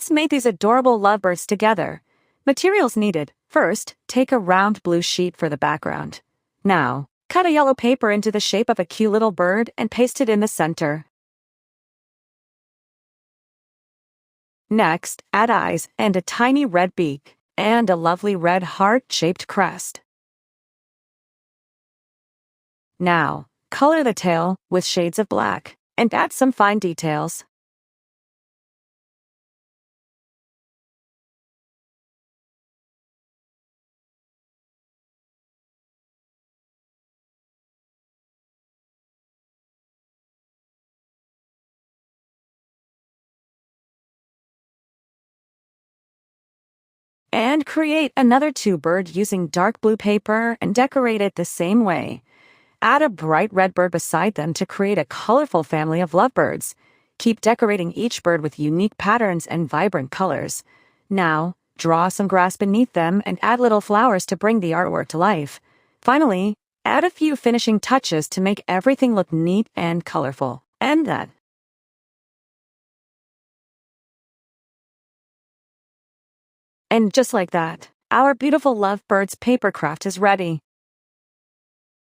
Let's make these adorable lovebirds together. Materials needed. First, take a round blue sheet for the background. Now, cut a yellow paper into the shape of a cute little bird and paste it in the center. Next, add eyes and a tiny red beak, and a lovely red heart-shaped crest. Now, color the tail with shades of black, and add some fine details. And create another bird using dark blue paper and decorate it the same way. Add a bright red bird beside them to create a colorful family of lovebirds. Keep decorating each bird with unique patterns and vibrant colors. Now, draw some grass beneath them and add little flowers to bring the artwork to life. Finally, add a few finishing touches to make everything look neat and colorful. And that. And just like that, our beautiful lovebirds paper craft is ready.